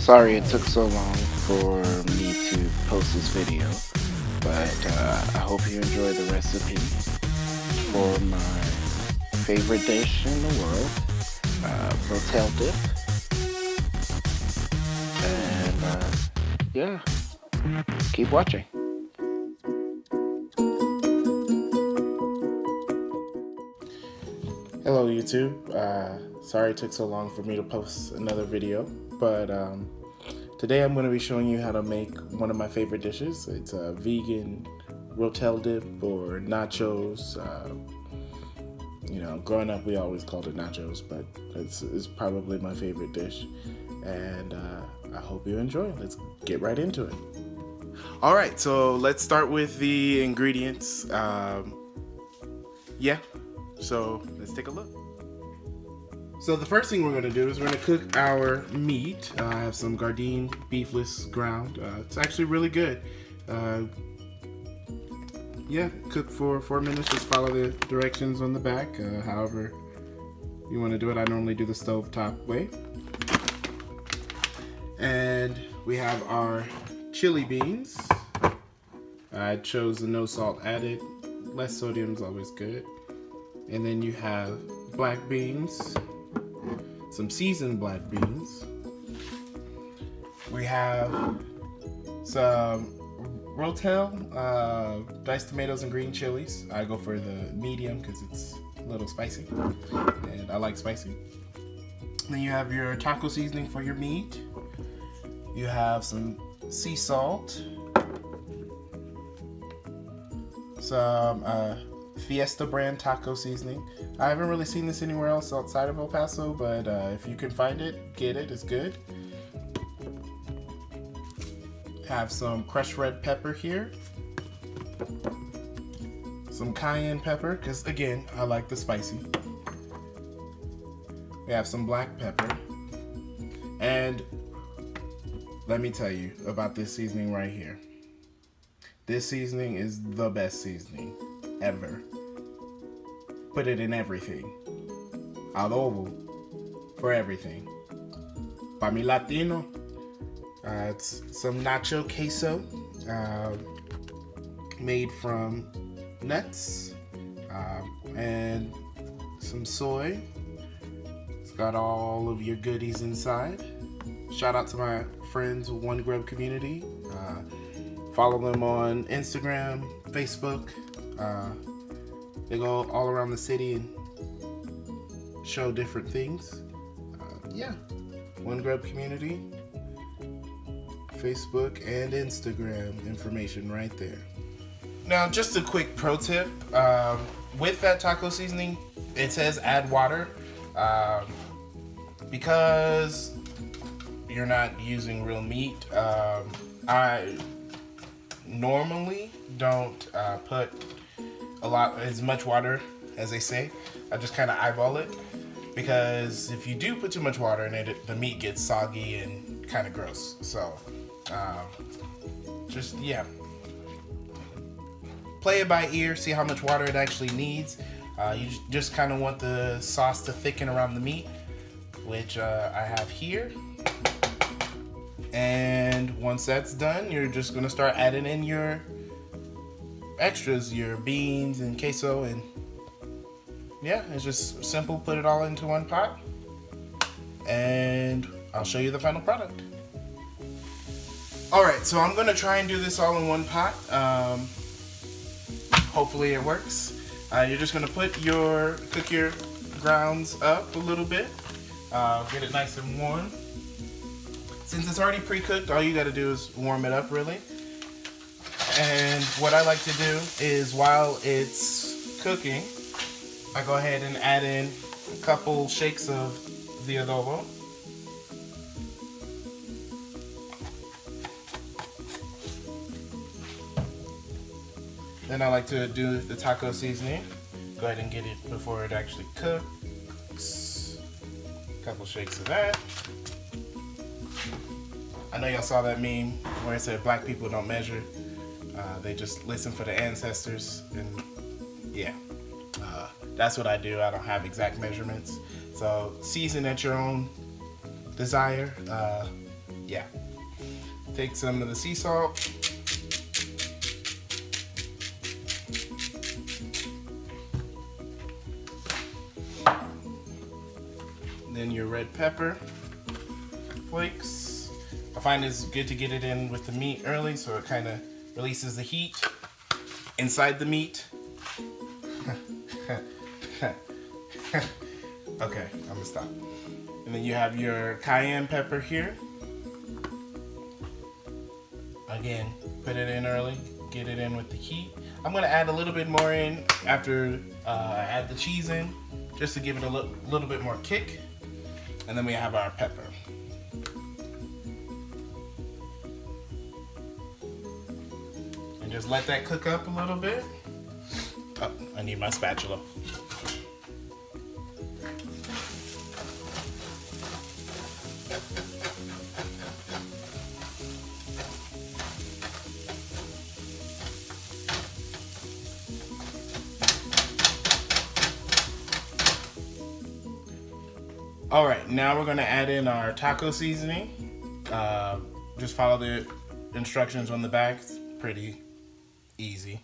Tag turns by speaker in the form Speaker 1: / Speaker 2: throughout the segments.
Speaker 1: Sorry it took so long for me to post this video, but I hope you enjoy the recipe for my favorite dish in the world, Rotel dip. And yeah, keep watching.
Speaker 2: Hello YouTube, sorry it took so long for me to post another video, but today I'm going to be showing you how to make one of my favorite dishes. It's a vegan Rotel dip or nachos. You know, growing up we always called it nachos, but it's probably my favorite dish, and I hope you enjoy. Let's get right into it. Alright, so let's start with the ingredients. So let's take a look. So the first thing we're going to do is we're going to cook our meat. I have some Gardein Beefless ground. It's actually really good. Cook for 4 minutes. Just follow the directions on the back. However you want to do it. I normally do the stovetop way. And we have our chili beans. I chose the no salt added. Less sodium is always good. And then you have black beans, some seasoned black beans. We have some Rotel, diced tomatoes and green chilies. I go for the medium because it's a little spicy, and I like spicy. Then you have your taco seasoning for your meat. You have some sea salt, some Fiesta brand taco seasoning. I haven't really seen this anywhere else outside of El Paso, but if you can find it, get it. It's good. Have some crushed red pepper here. Some cayenne pepper, because again, I like the spicy. We have some black pepper. And let me tell you about this seasoning right here. This seasoning is the best seasoning ever. Put it in everything. Adobo for everything. Pa mi Latino. It's some nacho queso made from nuts and some soy. It's got all of your goodies inside. Shout out to my friends, One Grub community. Follow them on Instagram, Facebook. They go all around the city and show different things. One Grub community, Facebook and Instagram information right there. Now, just a quick pro tip. With that taco seasoning, it says add water. Because you're not using real meat, I normally don't put as much water as they say. I just kind of eyeball it, because if you do put too much water in it, the meat gets soggy and kind of gross. So play it by ear, see how much water it actually needs. You just kind of want the sauce to thicken around the meat, which I have here. And once that's done, you're just gonna start adding in your extras, your beans and queso, and yeah, it's just simple. Put it all into one pot, and I'll show you the final product. Alright, so I'm gonna try and do this all in one pot. Hopefully it works. You're just gonna cook your grounds up a little bit, get it nice and warm. Since it's already pre-cooked, all you gotta do is warm it up really. And what I like to do is, while it's cooking, I go ahead and add in a couple shakes of the adobo. Then I like to do the taco seasoning. Go ahead and get it before it actually cooks. A couple shakes of that. I know y'all saw that meme where it said black people don't measure. They just listen for the ancestors, and yeah, that's what I do. I don't have exact measurements. So season at your own desire. Yeah. Take some of the sea salt. Then your red pepper flakes. I find it's good to get it in with the meat early so it kind of releases the heat inside the meat. Okay, I'm gonna stop. And then you have your cayenne pepper here. Again, put it in early, get it in with the heat. I'm gonna add a little bit more in after I add the cheese in, just to give it a little bit more kick. And then we have our pepper. And just let that cook up a little bit. Oh, I need my spatula. All right, now we're gonna add in our taco seasoning. Just follow the instructions on the back. It's pretty easy.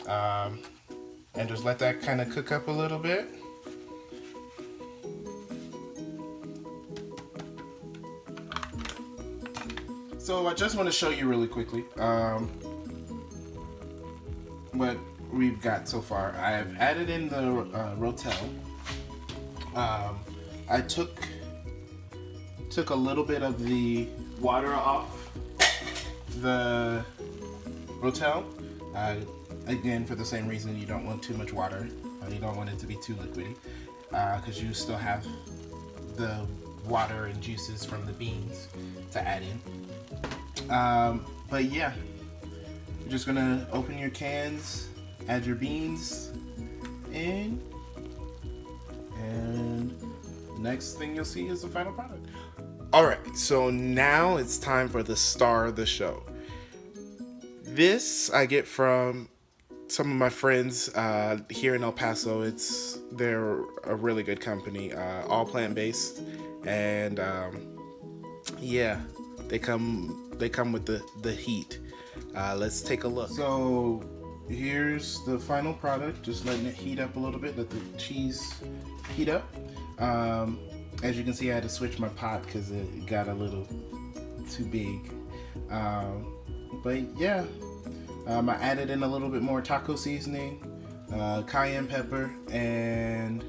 Speaker 2: And just let that kind of cook up a little bit. So I just want to show you really quickly what we've got so far. I have added in the Rotel. I took a little bit of the water off the Rotel. Again, for the same reason, you don't want too much water. You don't want it to be too liquidy, because you still have the water and juices from the beans to add in. But yeah, you're just gonna open your cans, add your beans in, and next thing you'll see is the final product. All right, so now it's time for the star of the show. This I get from some of my friends here in El Paso. They're a really good company, all plant-based, and yeah, they come with the heat. Let's take a look. So here's the final product. Just letting it heat up a little bit. Let the cheese heat up. As you can see, I had to switch my pot because it got a little too big. But yeah, I added in a little bit more taco seasoning, cayenne pepper, and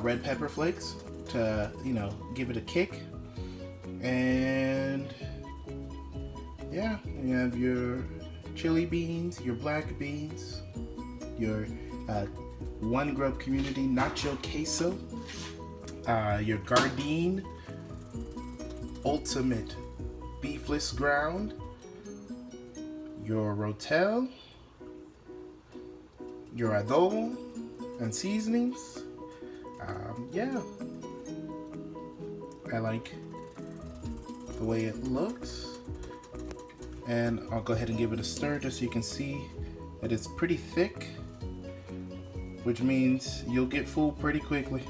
Speaker 2: red pepper flakes to, give it a kick. And yeah, you have your chili beans, your black beans, your One Grub Community Nacho Queso, your Gardein Ultimate Beefless Ground, your Rotel, your Adobo and seasonings. Yeah, I like the way it looks, and I'll go ahead and give it a stir just so you can see that it's pretty thick, which means you'll get full pretty quickly.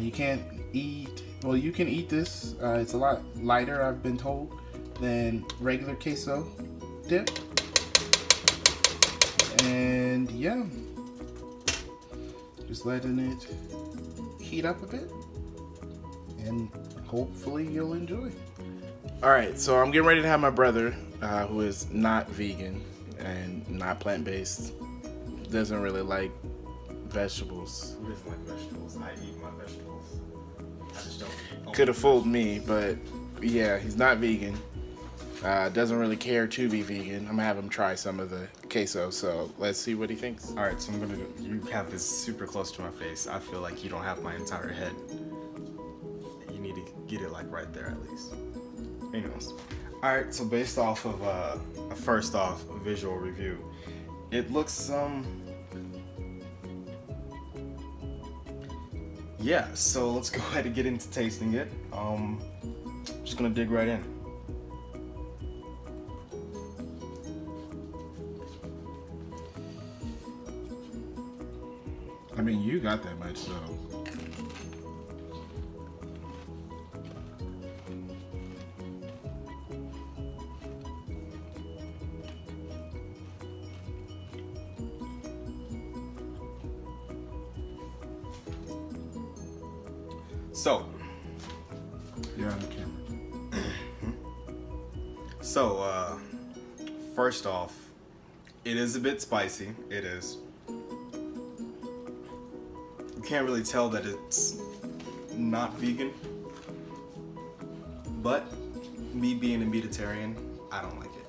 Speaker 2: You can eat this. It's a lot lighter, I've been told, than regular queso dip. And yeah, just letting it heat up a bit, and hopefully you'll enjoy. All right, so I'm getting ready to have my brother, who is not vegan and not plant-based, doesn't really like vegetables.
Speaker 3: Who doesn't like vegetables? I eat my vegetables. I just don't.
Speaker 2: Could have fooled me, but yeah, he's not vegan. Doesn't really care to be vegan. I'm gonna have him try some of the queso, so let's see what he thinks.
Speaker 3: All right, so you have this super close to my face. I feel like you don't have my entire head. You need to get it like right there at least. Anyways. All right, so based off of a first off visual review, it looks yeah, so let's go ahead and get into tasting it. Just gonna dig right in.
Speaker 2: I mean, you got that much, so.
Speaker 3: So,
Speaker 2: You're on the camera.
Speaker 3: so, first off, it is a bit spicy. It is. You can't really tell that it's not vegan. But me being a meatitarian, I don't like it.